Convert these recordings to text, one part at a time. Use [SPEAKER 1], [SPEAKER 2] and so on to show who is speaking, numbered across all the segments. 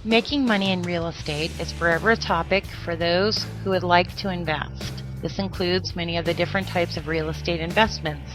[SPEAKER 1] Making money in real estate is forever a topic for those who would like to invest. This includes many of the different types of real estate investments.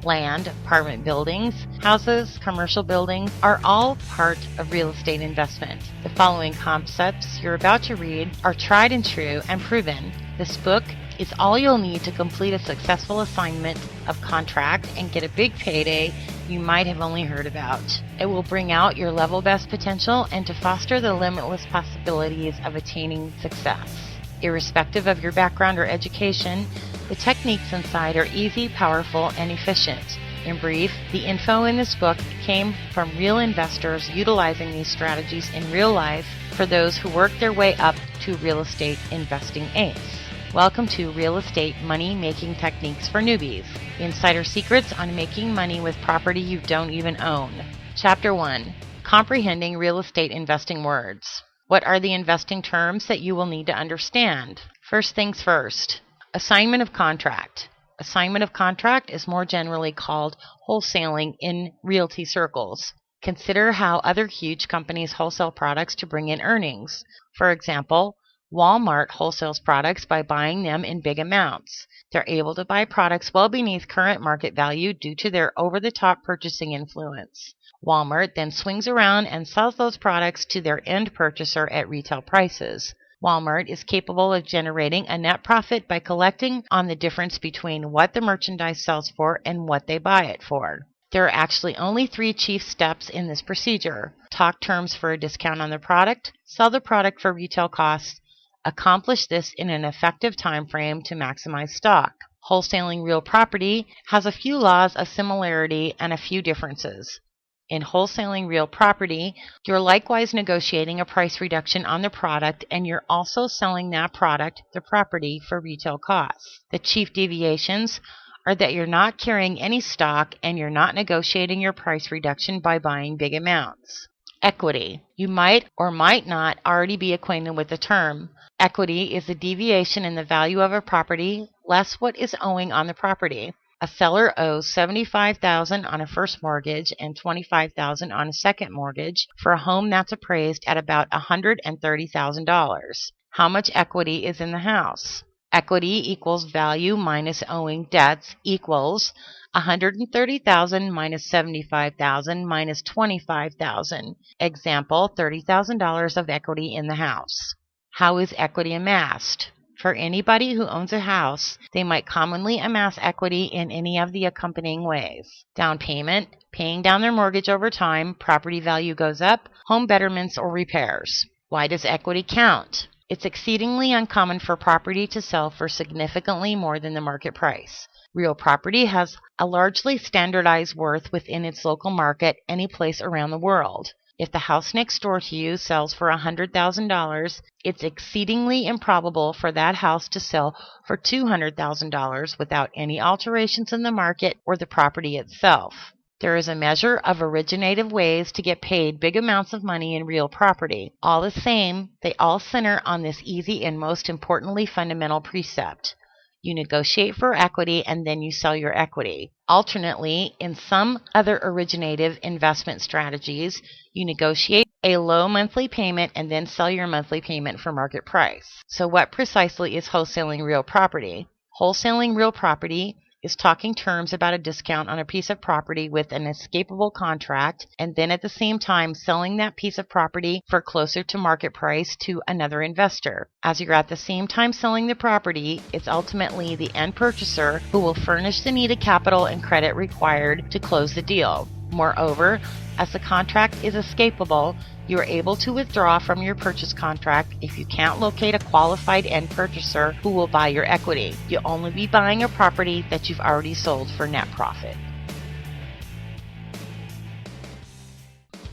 [SPEAKER 1] Land, apartment buildings, houses, commercial buildings are all part of real estate investment. The following concepts you're about to read are tried and true and proven. This book is all you'll need to complete a successful assignment of contract and get a big payday you might have only heard about. It will bring out your level best potential and to foster the limitless possibilities of attaining success. Irrespective of your background or education, the techniques inside are easy, powerful, and efficient. In brief, the info in this book came from real investors utilizing these strategies in real life for those who work their way up to real estate investing ace. Welcome to Real Estate Money Making Techniques for Newbies. Insider secrets on making money with property you don't even own. Chapter 1. Comprehending real estate investing words. What are the investing terms that you will need to understand? First things first. Assignment of contract. Assignment of contract is more generally called wholesaling in realty circles. Consider how other huge companies wholesale products to bring in earnings. For example, Walmart wholesales products by buying them in big amounts. They're able to buy products well beneath current market value due to their over-the-top purchasing influence. Walmart then swings around and sells those products to their end purchaser at retail prices. Walmart is capable of generating a net profit by collecting on the difference between what the merchandise sells for and what they buy it for. There are actually only 3 chief steps in this procedure. Talk terms for a discount on the product, sell the product for retail costs, accomplish this in an effective time frame to maximize stock. Wholesaling real property has a few laws of similarity and a few differences. In wholesaling real property, you're likewise negotiating a price reduction on the product and you're also selling that product, the property, for retail costs. The chief deviations are that you're not carrying any stock and you're not negotiating your price reduction by buying big amounts. Equity. You might or might not already be acquainted with the term. Equity is the deviation in the value of a property less what is owing on the property. A seller owes $75,000 on a first mortgage and $25,000 on a second mortgage for a home that's appraised at about $130,000. How much equity is in the house? Equity equals value minus owing debts equals $130,000 minus $75,000 minus $25,000. Example, $30,000 of equity in the house. How is equity amassed? For anybody who owns a house, they might commonly amass equity in any of the accompanying ways. Down payment, paying down their mortgage over time, property value goes up, home betterments or repairs. Why does equity count? It's exceedingly uncommon for property to sell for significantly more than the market price. Real property has a largely standardized worth within its local market any place around the world. If the house next door to you sells for $100,000, it's exceedingly improbable for that house to sell for $200,000 without any alterations in the market or the property itself. There is a measure of originative ways to get paid big amounts of money in real property. All the same, they all center on this easy and most importantly fundamental precept. You negotiate for equity and then you sell your equity. Alternately, in some other originative investment strategies, you negotiate a low monthly payment and then sell your monthly payment for market price. So what precisely is wholesaling real property? Wholesaling real property is talking terms about a discount on a piece of property with an escapable contract and then at the same time selling that piece of property for closer to market price to another investor. As you're at the same time selling the property, it's ultimately the end purchaser who will furnish the needed capital and credit required to close the deal. Moreover, as the contract is escapable, you are able to withdraw from your purchase contract if you can't locate a qualified end purchaser who will buy your equity. You'll only be buying a property that you've already sold for net profit.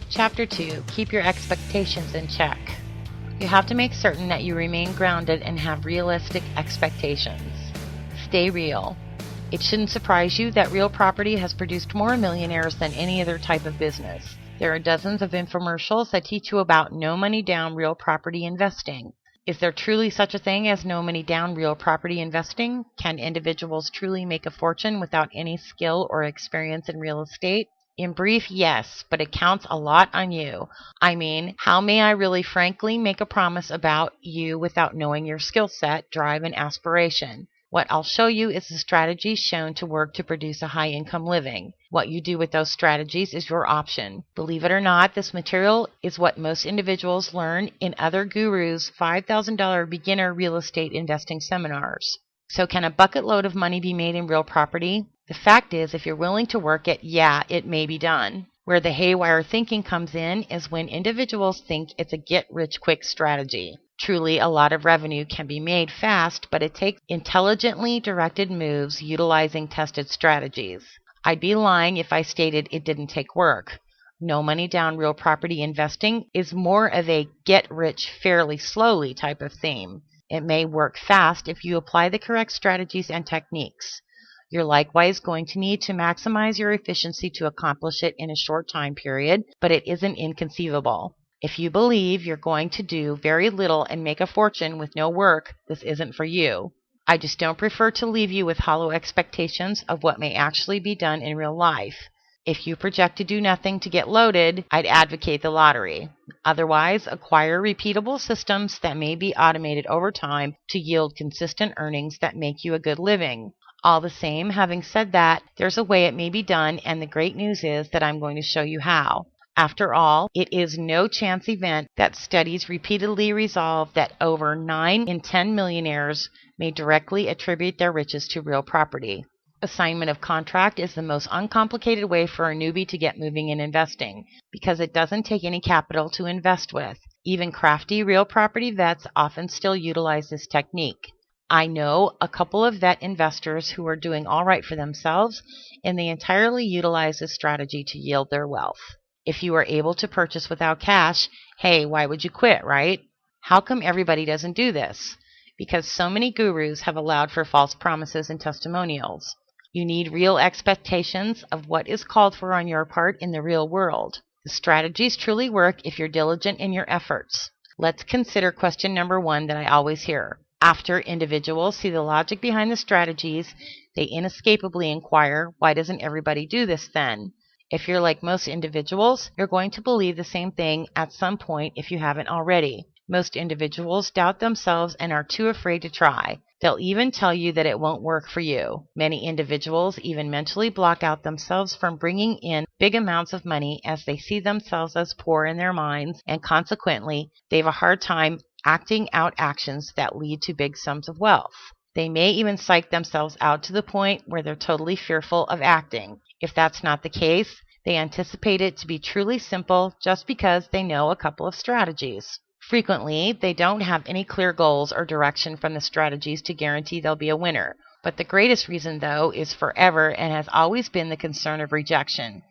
[SPEAKER 1] Chapter 2. Keep your expectations in check. You have to make certain that you remain grounded and have realistic expectations. Stay real. It shouldn't surprise you that real property has produced more millionaires than any other type of business. There are dozens of infomercials that teach you about no money down real property investing. Is there truly such a thing as no money down real property investing? Can individuals truly make a fortune without any skill or experience in real estate? In brief, yes, but it counts a lot on you. I mean, how may I really frankly make a promise about you without knowing your skill set, drive, and aspiration? What I'll show you is the strategies shown to work to produce a high income living. What you do with those strategies is your option. Believe it or not, this material is what most individuals learn in other gurus' $5,000 beginner real estate investing seminars. So can a bucket load of money be made in real property? The fact is, if you're willing to work it, yeah, it may be done. Where the haywire thinking comes in is when individuals think it's a get-rich-quick strategy. Truly, a lot of revenue can be made fast, but it takes intelligently directed moves utilizing tested strategies. I'd be lying if I stated it didn't take work. No money down real property investing is more of a get-rich fairly slowly type of theme. It may work fast if you apply the correct strategies and techniques. You're likewise going to need to maximize your efficiency to accomplish it in a short time period, but it isn't inconceivable. If you believe you're going to do very little and make a fortune with no work, this isn't for you. I just don't prefer to leave you with hollow expectations of what may actually be done in real life. If you project to do nothing to get loaded, I'd advocate the lottery. Otherwise, acquire repeatable systems that may be automated over time to yield consistent earnings that make you a good living. All the same, having said that, there's a way it may be done, and the great news is that I'm going to show you how. After all, it is no chance event that studies repeatedly resolve that over 9 in 10 millionaires may directly attribute their riches to real property. Assignment of contract is the most uncomplicated way for a newbie to get moving in investing, because it doesn't take any capital to invest with. Even crafty real property vets often still utilize this technique. I know a couple of vet investors who are doing all right for themselves, and they entirely utilize this strategy to yield their wealth. If you are able to purchase without cash, hey, why would you quit, right? How come everybody doesn't do this? Because so many gurus have allowed for false promises and testimonials. You need real expectations of what is called for on your part in the real world. The strategies truly work if you're diligent in your efforts. Let's consider question number 1 that I always hear. After individuals see the logic behind the strategies, they inescapably inquire, why doesn't everybody do this then? If you're like most individuals, you're going to believe the same thing at some point if you haven't already. Most individuals doubt themselves and are too afraid to try. They'll even tell you that it won't work for you. Many individuals even mentally block out themselves from bringing in big amounts of money as they see themselves as poor in their minds, and consequently, they have a hard time acting out actions that lead to big sums of wealth. They may even psych themselves out to the point where they're totally fearful of acting. If that's not the case, they anticipate it to be truly simple just because they know a couple of strategies. Frequently, they don't have any clear goals or direction from the strategies to guarantee they'll be a winner. But the greatest reason, though, is forever and has always been the concern of rejection.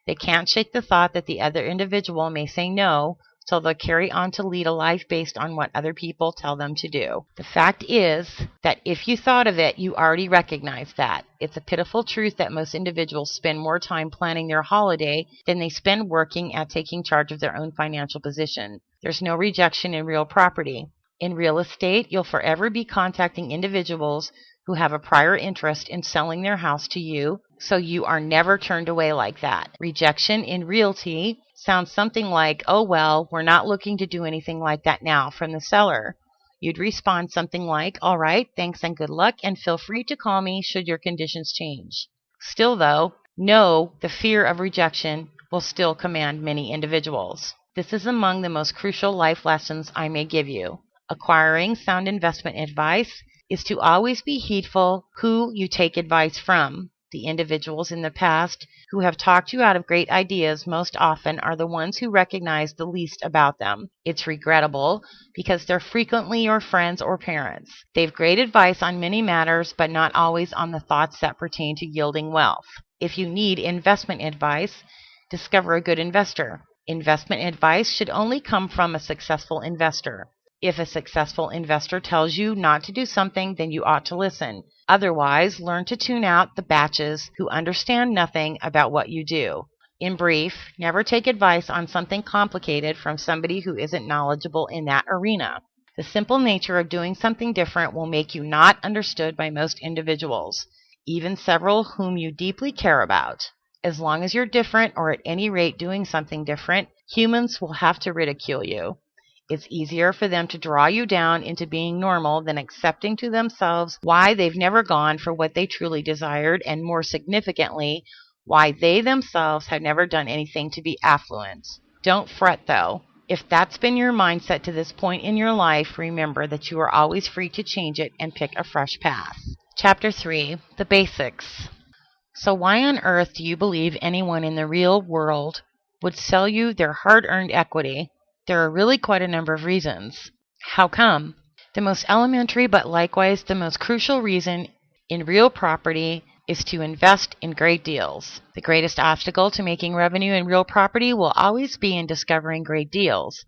[SPEAKER 1] They can't shake the thought that the other individual may say no, so they'll carry on to lead a life based on what other people tell them to do. The fact is that if you thought of it, you already recognize that. It's a pitiful truth that most individuals spend more time planning their holiday than they spend working at taking charge of their own financial position. There's no rejection in real property. In real estate, you'll forever be contacting individuals who have a prior interest in selling their house to you, so you are never turned away like that. Rejection in realty sounds something like, oh well, we're not looking to do anything like that now from the seller. You'd respond something like, all right, thanks and good luck, and feel free to call me should your conditions change. Still though, know the fear of rejection will still command many individuals. This is among the most crucial life lessons I may give you. Acquiring sound investment advice is to always be heedful who you take advice from. The individuals in the past who have talked you out of great ideas most often are the ones who recognize the least about them. It's regrettable because they're frequently your friends or parents. They've great advice on many matters, but not always on the thoughts that pertain to yielding wealth. If you need investment advice, discover a good investor. Investment advice should only come from a successful investor. If a successful investor tells you not to do something, then you ought to listen. Otherwise, learn to tune out the batches who understand nothing about what you do. In brief, never take advice on something complicated from somebody who isn't knowledgeable in that arena. The simple nature of doing something different will make you not understood by most individuals, even several whom you deeply care about. As long as you're different, or at any rate doing something different, humans will have to ridicule you. It's easier for them to draw you down into being normal than accepting to themselves why they've never gone for what they truly desired, and more significantly, why they themselves have never done anything to be affluent. Don't fret though. If that's been your mindset to this point in your life, remember that you are always free to change it and pick a fresh path. Chapter 3, The Basics. So why on earth do you believe anyone in the real world would sell you their hard-earned equity? There are really quite a number of reasons. How come? The most elementary but likewise the most crucial reason in real property is to invest in great deals. The greatest obstacle to making revenue in real property will always be in discovering great deals.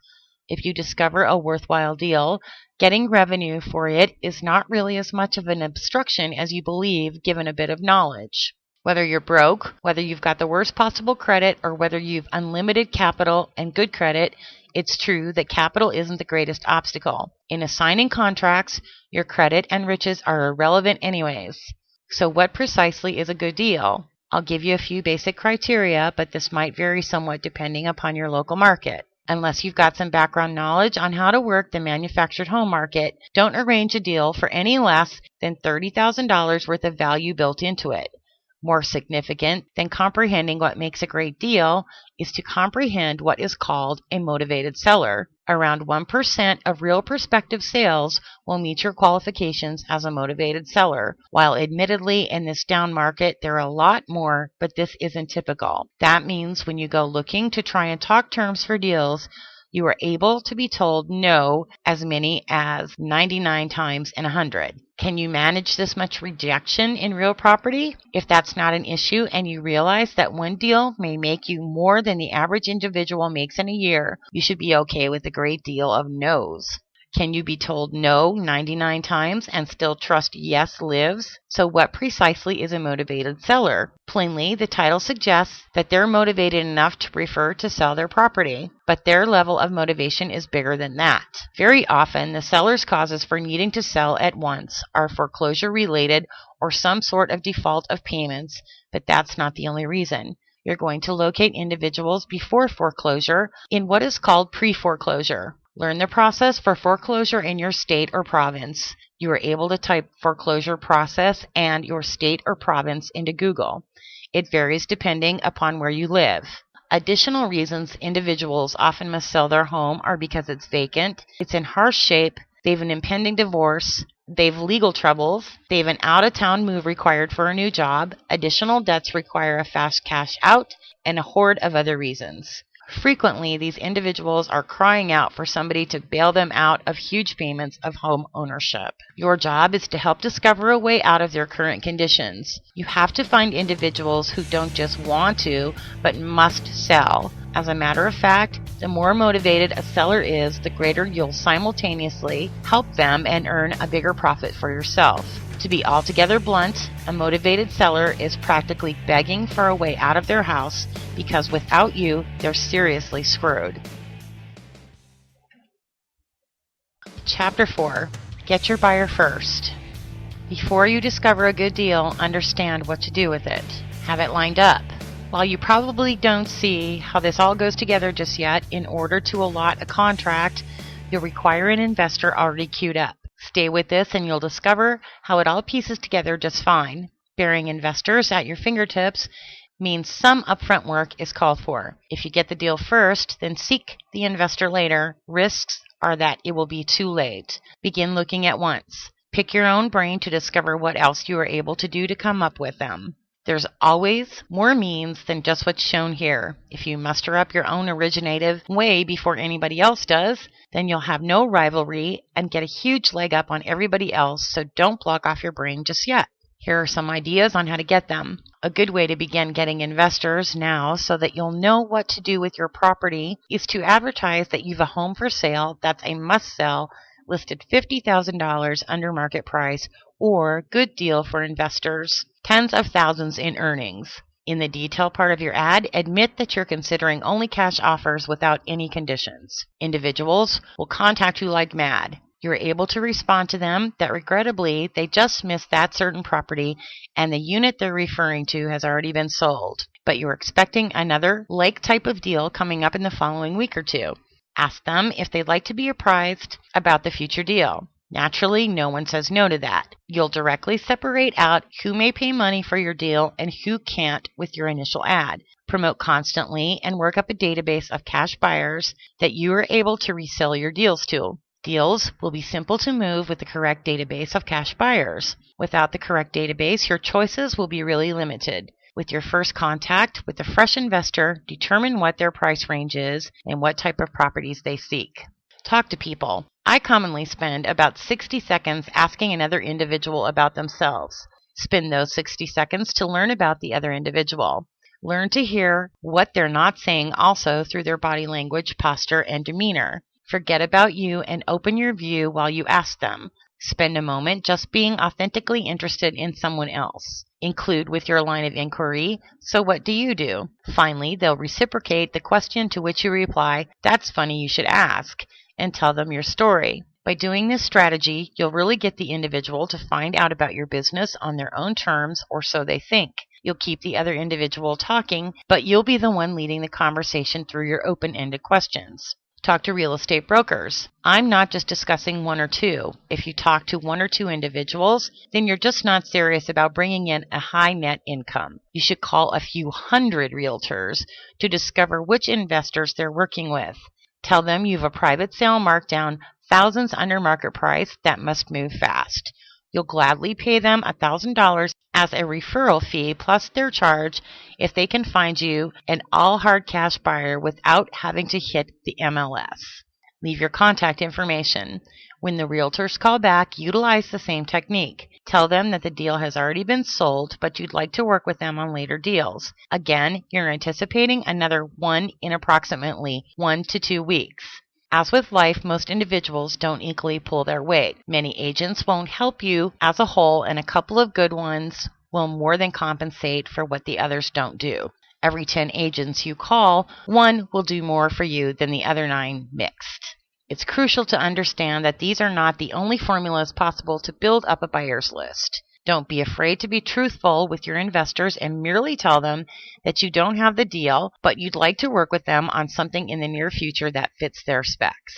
[SPEAKER 1] If you discover a worthwhile deal, getting revenue for it is not really as much of an obstruction as you believe, given a bit of knowledge. Whether you're broke, whether you've got the worst possible credit, or whether you've unlimited capital and good credit, it's true that capital isn't the greatest obstacle. In assigning contracts, your credit and riches are irrelevant anyways. So what precisely is a good deal? I'll give you a few basic criteria, but this might vary somewhat depending upon your local market. Unless you've got some background knowledge on how to work the manufactured home market, don't arrange a deal for any less than $30,000 worth of value built into it. More significant than comprehending what makes a great deal is to comprehend what is called a motivated seller. Around 1% of real prospective sales will meet your qualifications as a motivated seller. While admittedly in this down market there are a lot more, but this isn't typical. That means when you go looking to try and talk terms for deals, you are able to be told no as many as 99 times in 100. Can you manage this much rejection in real property? If that's not an issue and you realize that one deal may make you more than the average individual makes in a year, you should be okay with a great deal of no's. Can you be told no 99 times and still trust yes lives? So what precisely is a motivated seller? Plainly, the title suggests that they're motivated enough to prefer to sell their property, but their level of motivation is bigger than that. Very often, the seller's causes for needing to sell at once are foreclosure related or some sort of default of payments, but that's not the only reason. You're going to locate individuals before foreclosure in what is called pre-foreclosure. Learn the process for foreclosure in your state or province. You are able to type foreclosure process and your state or province into Google. It varies depending upon where you live. Additional reasons individuals often must sell their home are because it's vacant, it's in harsh shape, they've an impending divorce, they've legal troubles, they've an out-of-town move required for a new job, additional debts require a fast cash out, and a horde of other reasons. Frequently, these individuals are crying out for somebody to bail them out of huge payments of home ownership. Your job is to help discover a way out of their current conditions. You have to find individuals who don't just want to, but must sell. As a matter of fact, the more motivated a seller is, the greater you'll simultaneously help them and earn a bigger profit for yourself. To be altogether blunt, a motivated seller is practically begging for a way out of their house because without you, they're seriously screwed. Chapter 4. Get your buyer first. Before you discover a good deal, understand what to do with it. Have it lined up. While you probably don't see how this all goes together just yet, in order to allot a contract, you'll require an investor already queued up. Stay with this and you'll discover how it all pieces together just fine. Bearing investors at your fingertips means some upfront work is called for. If you get the deal first, then seek the investor later. Risks are that it will be too late. Begin looking at once. Pick your own brain to discover what else you are able to do to come up with them. There's always more means than just what's shown here. If you muster up your own originative way before anybody else does, then you'll have no rivalry and get a huge leg up on everybody else, so don't block off your brain just yet. Here are some ideas on how to get them. A good way to begin getting investors now so that you'll know what to do with your property is to advertise that you've a home for sale that's a must-sell, listed $50,000 under market price, or good deal for investors, tens of thousands in earnings. In the detail part of your ad, admit that you're considering only cash offers without any conditions. Individuals will contact you like mad. You're able to respond to them that regrettably they just missed that certain property and the unit they're referring to has already been sold. but you're expecting another like type of deal coming up in the following week or two. Ask them if they'd like to be apprised about the future deal. Naturally, no one says no to that. You'll directly separate out who may pay money for your deal and who can't with your initial ad. Promote constantly and work up a database of cash buyers that you are able to resell your deals to. Deals will be simple to move with the correct database of cash buyers. Without the correct database, your choices will be really limited. With your first contact with a fresh investor, determine what their price range is and what type of properties they seek. Talk to people. I commonly spend about 60 seconds asking another individual about themselves. Spend those 60 seconds to learn about the other individual. Learn to hear what they're not saying also through their body language, posture, and demeanor. Forget about you and open your view while you ask them. Spend a moment just being authentically interested in someone else. Include with your line of inquiry, so what do you do? Finally, they'll reciprocate the question to which you reply, that's funny, you should ask, and tell them your story. By doing this strategy, you'll really get the individual to find out about your business on their own terms, or so they think. You'll keep the other individual talking, but you'll be the one leading the conversation through your open-ended questions. Talk to real estate brokers. I'm not just discussing one or two. If you talk to one or two individuals, then you're just not serious about bringing in a high net income. You should call a few hundred realtors to discover which investors they're working with. Tell them you've a private sale markdown thousands under market price that must move fast. You'll gladly pay them $1,000 as a referral fee plus their charge if they can find you an all hard cash buyer without having to hit the MLS. Leave your contact information. When the realtors call back, utilize the same technique. Tell them that the deal has already been sold, but you'd like to work with them on later deals. Again, you're anticipating another one in approximately 1 to 2 weeks. As with life, most individuals don't equally pull their weight. Many agents won't help you as a whole, and a couple of good ones will more than compensate for what the others don't do. Every 10 agents you call, one will do more for you than the other 9 mixed. It's crucial to understand that these are not the only formulas possible to build up a buyer's list. Don't be afraid to be truthful with your investors and merely tell them that you don't have the deal, but you'd like to work with them on something in the near future that fits their specs.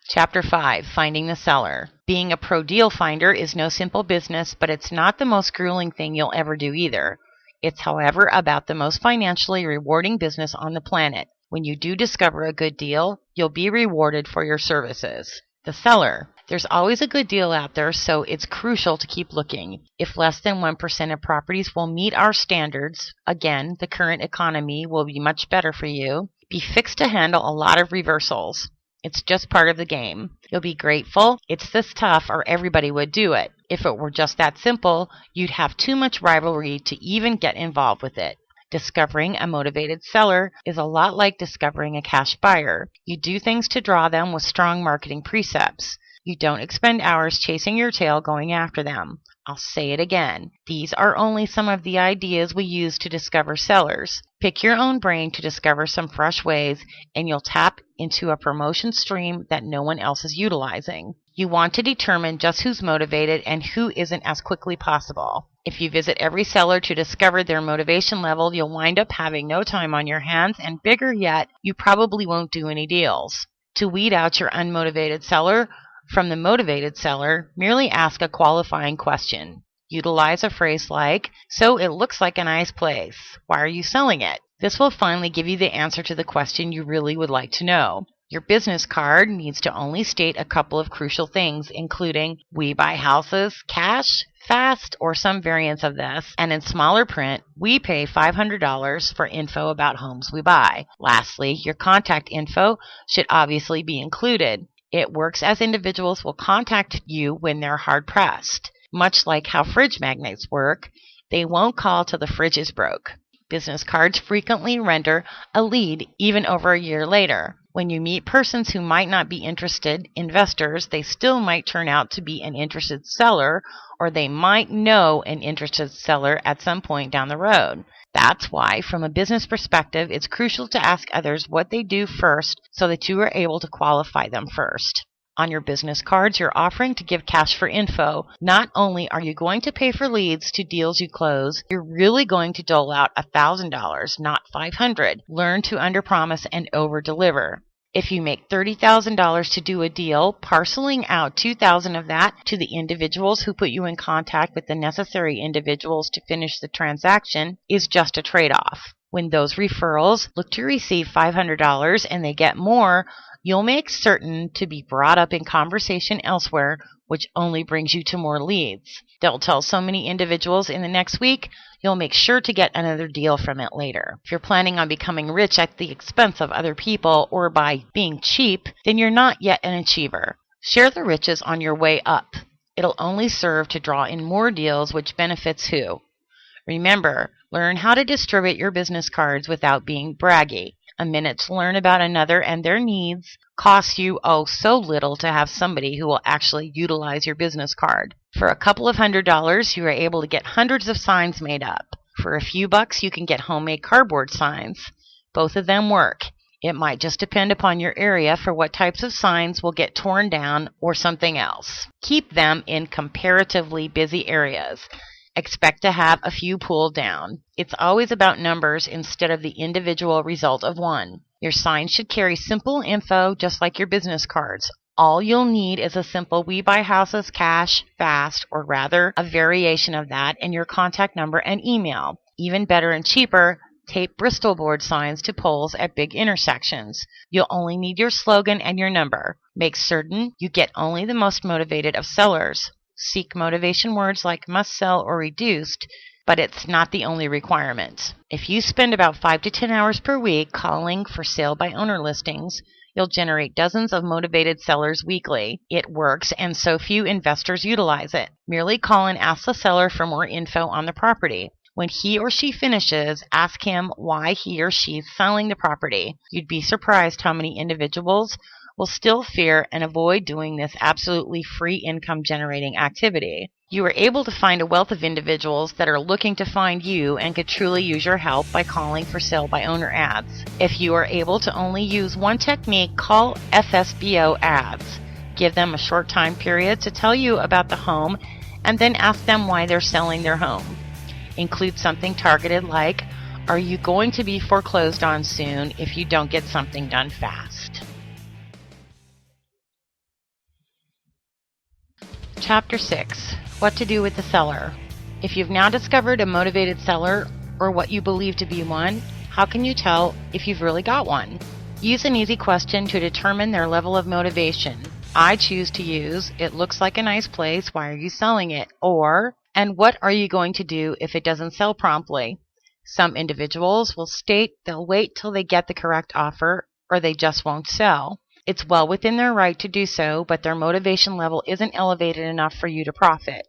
[SPEAKER 1] Chapter 5. Finding the seller. Being a pro deal finder is no simple business, but it's not the most grueling thing you'll ever do either. It's, however, about the most financially rewarding business on the planet. When you do discover a good deal, you'll be rewarded for your services. The seller. There's always a good deal out there, so it's crucial to keep looking. If less than 1% of properties will meet our standards, again, the current economy will be much better for you. Be fixed to handle a lot of reversals. It's just part of the game. You'll be grateful it's this tough or everybody would do it. If it were just that simple, you'd have too much rivalry to even get involved with it. Discovering a motivated seller is a lot like discovering a cash buyer. You do things to draw them with strong marketing precepts. You don't expend hours chasing your tail going after them. I'll say it again. These are only some of the ideas we use to discover sellers. Pick your own brain to discover some fresh ways, and you'll tap into a promotion stream that no one else is utilizing. You want to determine just who's motivated and who isn't as quickly possible. If you visit every seller to discover their motivation level, you'll wind up having no time on your hands, and bigger yet, you probably won't do any deals. To weed out your unmotivated seller from the motivated seller, merely ask a qualifying question. Utilize a phrase like, "So it looks like a nice place. Why are you selling it?" This will finally give you the answer to the question you really would like to know. Your business card needs to only state a couple of crucial things, including, "We buy houses, cash, fast," or some variance of this, and in smaller print, "We pay $500 for info about homes we buy." Lastly, your contact info should obviously be included. It works as individuals will contact you when they're hard-pressed. Much like how fridge magnets work, they won't call till the fridge is broke. Business cards frequently render a lead even over a year later. When you meet persons who might not be interested investors, they still might turn out to be an interested seller, or they might know an interested seller at some point down the road. That's why, from a business perspective, it's crucial to ask others what they do first so that you are able to qualify them first. On your business cards, you're offering to give cash for info. Not only are you going to pay for leads to deals you close, you're really going to dole out $1,000, not $500. Learn to underpromise and overdeliver. If you make $30,000 to do a deal, parceling out $2,000 of that to the individuals who put you in contact with the necessary individuals to finish the transaction is just a trade-off. When those referrals look to receive $500 and they get more, you'll make certain to be brought up in conversation elsewhere, which only brings you to more leads. They'll tell so many individuals in the next week, you'll make sure to get another deal from it later. If you're planning on becoming rich at the expense of other people or by being cheap, then you're not yet an achiever. Share the riches on your way up. It'll only serve to draw in more deals, which benefits who? Remember, learn how to distribute your business cards without being braggy. A minute to learn about another and their needs costs you so little to have somebody who will actually utilize your business card. For a couple of $100s, you are able to get hundreds of signs made up. For a few bucks, you can get homemade cardboard signs. Both of them work. It might just depend upon your area for what types of signs will get torn down or something else. Keep them in comparatively busy areas. Expect to have a few pulled down. It's always about numbers instead of the individual result of one. Your signs should carry simple info just like your business cards. All you'll need is a simple "We buy houses cash, fast," or rather a variation of that, and your contact number and email. Even better and cheaper, tape Bristol board signs to poles at big intersections. You'll only need your slogan and your number. Make certain you get only the most motivated of sellers. Seek motivation words like must sell or reduced, but it's not the only requirement. If you spend about 5 to 10 hours per week calling for sale by owner listings, you'll generate dozens of motivated sellers weekly. It works, and so few investors utilize it. Merely call and ask the seller for more info on the property. When he or she finishes, ask him why he or she is selling the property. You'd be surprised how many individuals will still fear and avoid doing this absolutely free income generating activity. You are able to find a wealth of individuals that are looking to find you and could truly use your help by calling for sale by owner ads. If you are able to only use one technique, call FSBO ads. Give them a short time period to tell you about the home and then ask them why they're selling their home. Include something targeted like, "Are you going to be foreclosed on soon if you don't get something done fast?" Chapter 6. What to do with the seller. If you've now discovered a motivated seller, or what you believe to be one, how can you tell if you've really got one? Use an easy question to determine their level of motivation. I choose to use, "It looks like a nice place, why are you selling it?" Or, "And what are you going to do if it doesn't sell promptly?" Some individuals will state they'll wait till they get the correct offer, or they just won't sell. It's well within their right to do so, but their motivation level isn't elevated enough for you to profit.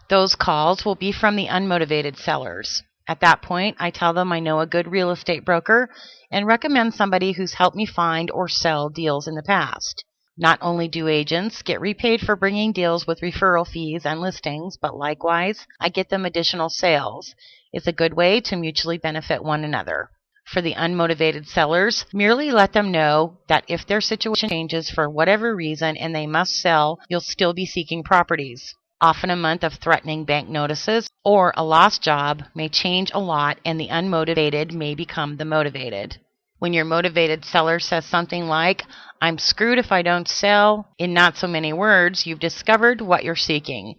[SPEAKER 1] Those calls will be from the unmotivated sellers. At that point, I tell them I know a good real estate broker and recommend somebody who's helped me find or sell deals in the past. Not only do agents get repaid for bringing deals with referral fees and listings, but likewise, I get them additional sales. It's a good way to mutually benefit one another. For the unmotivated sellers, merely let them know that if their situation changes for whatever reason and they must sell, you'll still be seeking properties. Often a month of threatening bank notices or a lost job may change a lot, and the unmotivated may become the motivated. When your motivated seller says something like, "I'm screwed if I don't sell," in not so many words, you've discovered what you're seeking.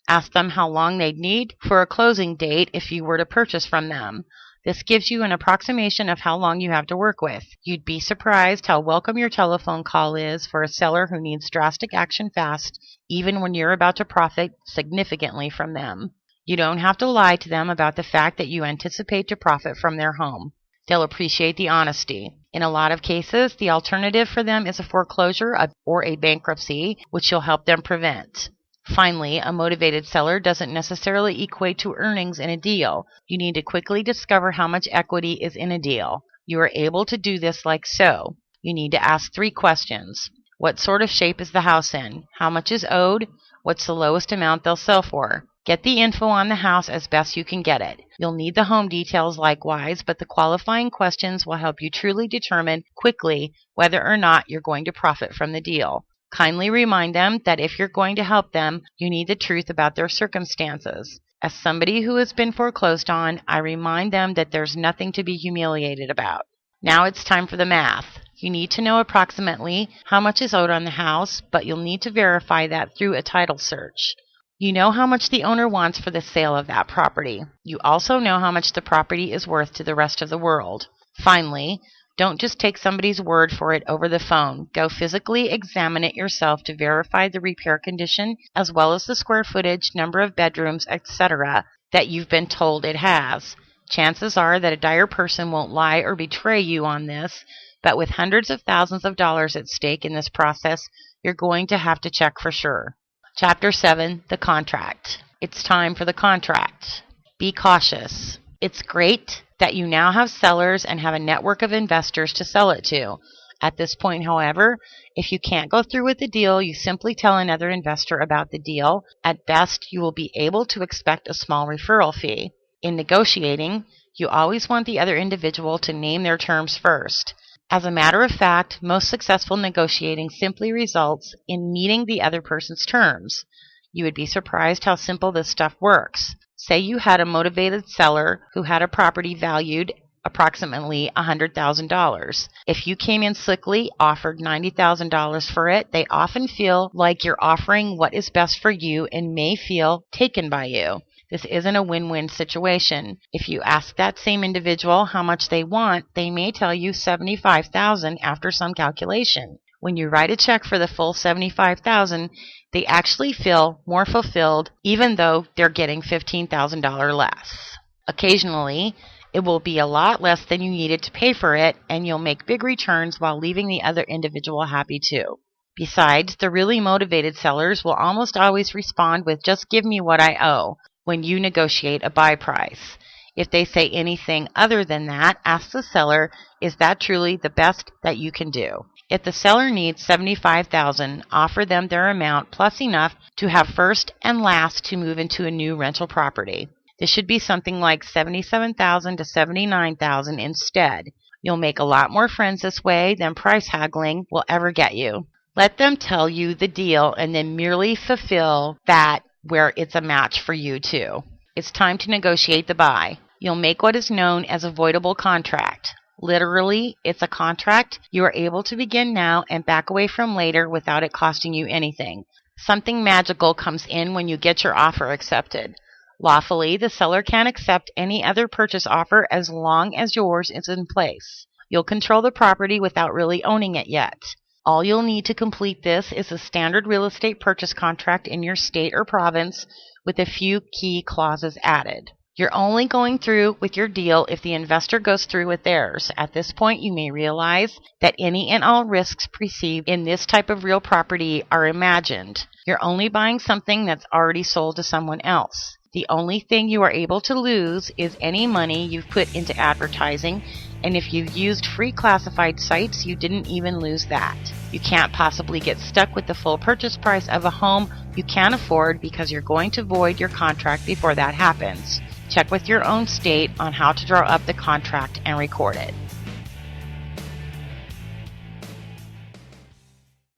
[SPEAKER 1] Ask them how long they'd need for a closing date if you were to purchase from them. This gives you an approximation of how long you have to work with. You'd be surprised how welcome your telephone call is for a seller who needs drastic action fast, even when you're about to profit significantly from them. You don't have to lie to them about the fact that you anticipate to profit from their home. They'll appreciate the honesty. In a lot of cases, the alternative for them is a foreclosure or a bankruptcy, which you'll help them prevent. Finally, a motivated seller doesn't necessarily equate to earnings in a deal. You need to quickly discover how much equity is in a deal. You are able to do this like so. You need to ask 3 questions. What sort of shape is the house in? How much is owed? What's the lowest amount they'll sell for? Get the info on the house as best you can get it. You'll need the home details likewise, but the qualifying questions will help you truly determine quickly whether or not you're going to profit from the deal. Kindly remind them that if you're going to help them, you need the truth about their circumstances. As somebody who has been foreclosed on, I remind them that there's nothing to be humiliated about. Now it's time for the math. You need to know approximately how much is owed on the house, but you'll need to verify that through a title search. You know how much the owner wants for the sale of that property. You also know how much the property is worth to the rest of the world. Finally, don't just take somebody's word for it over the phone. Go physically examine it yourself to verify the repair condition as well as the square footage, number of bedrooms, etc. that you've been told it has. Chances are that a dire person won't lie or betray you on this, but with hundreds of thousands of dollars at stake in this process, you're going to have to check for sure. Chapter 7, the contract. It's time for the contract. Be cautious. It's great that you now have sellers and have a network of investors to sell it to. At this point, however, if you can't go through with the deal, you simply tell another investor about the deal. At best, you will be able to expect a small referral fee. In negotiating, you always want the other individual to name their terms first. As a matter of fact, most successful negotiating simply results in meeting the other person's terms. You would be surprised how simple this stuff works. Say you had a motivated seller who had a property valued approximately $100,000. If you came in slickly, offered $90,000 for it, they often feel like you're offering what is best for you and may feel taken by you. This isn't a win-win situation. If you ask that same individual how much they want, they may tell you $75,000 after some calculation. When you write a check for the full $75,000, they actually feel more fulfilled even though they're getting $15,000 less. Occasionally, it will be a lot less than you needed to pay for it, and you'll make big returns while leaving the other individual happy too. Besides, the really motivated sellers will almost always respond with "just give me what I owe" when you negotiate a buy price. If they say anything other than that, ask the seller, is that truly the best that you can do? If the seller needs $75,000, offer them their amount plus enough to have first and last to move into a new rental property. This should be something like $77,000 to $79,000 instead. You'll make a lot more friends this way than price haggling will ever get you. Let them tell you the deal and then merely fulfill that where it's a match for you too. It's time to negotiate the buy. You'll make what is known as a voidable contract. Literally, it's a contract you are able to begin now and back away from later without it costing you anything. Something magical comes in when you get your offer accepted. Lawfully, the seller can accept any other purchase offer as long as yours is in place. You'll control the property without really owning it yet. All you'll need to complete this is a standard real estate purchase contract in your state or province with a few key clauses added. You're only going through with your deal if the investor goes through with theirs. At this point, you may realize that any and all risks perceived in this type of real property are imagined. You're only buying something that's already sold to someone else. The only thing you are able to lose is any money you've put into advertising, and if you've used free classified sites, you didn't even lose that. You can't possibly get stuck with the full purchase price of a home you can't afford because you're going to void your contract before that happens. Check with your own state on how to draw up the contract and record it.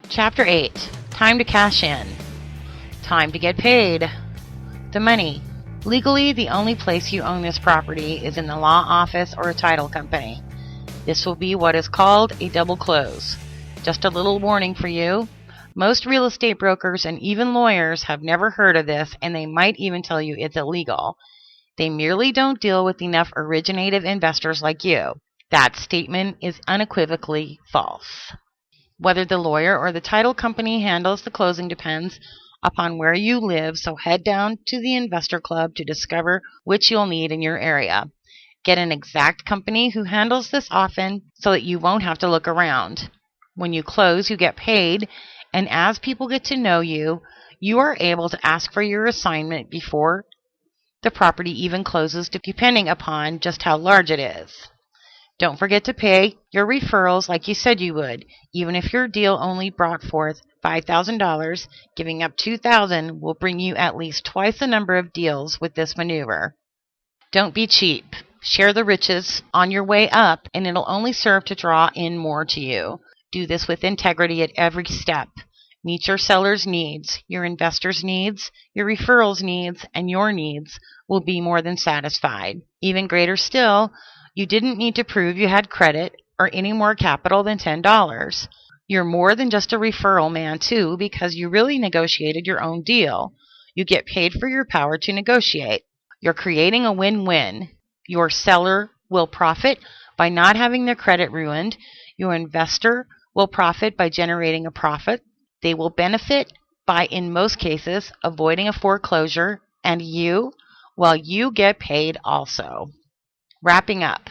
[SPEAKER 1] Chapter 8. Time to cash in. Time to get paid. The money. Legally, the only place you own this property is in the law office or a title company. This will be what is called a double close. Just a little warning for you. Most real estate brokers and even lawyers have never heard of this, and they might even tell you it's illegal. They merely don't deal with enough originative investors like you. That statement is unequivocally false. Whether the lawyer or the title company handles the closing depends upon where you live, so head down to the investor club to discover which you'll need in your area. Get an exact company who handles this often so that you won't have to look around. When you close, you get paid, and as people get to know you, you are able to ask for your assignment before the property even closes, depending upon just how large it is. Don't forget to pay your referrals like you said you would. Even if your deal only brought forth $5,000, giving up $2,000 will bring you at least twice the number of deals with this maneuver. Don't be cheap. Share the riches on your way up, and it'll only serve to draw in more to you. Do this with integrity at every step. Meet your seller's needs, your investor's needs, your referrals needs, and your needs will be more than satisfied. Even greater still, you didn't need to prove you had credit or any more capital than $10. You're more than just a referral man too, because you really negotiated your own deal. You get paid for your power to negotiate. You're creating a win-win. Your seller will profit by not having their credit ruined. Your investor will profit by generating a profit. They will benefit by, in most cases, avoiding a foreclosure, and you get paid also. Wrapping up,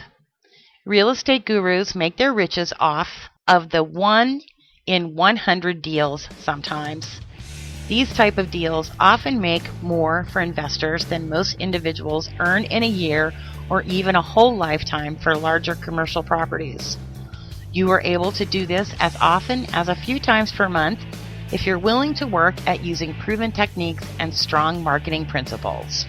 [SPEAKER 1] real estate gurus make their riches off of the 1 in 100 deals sometimes. These type of deals often make more for investors than most individuals earn in a year or even a whole lifetime for larger commercial properties. You are able to do this as often as a few times per month if you're willing to work at using proven techniques and strong marketing principles.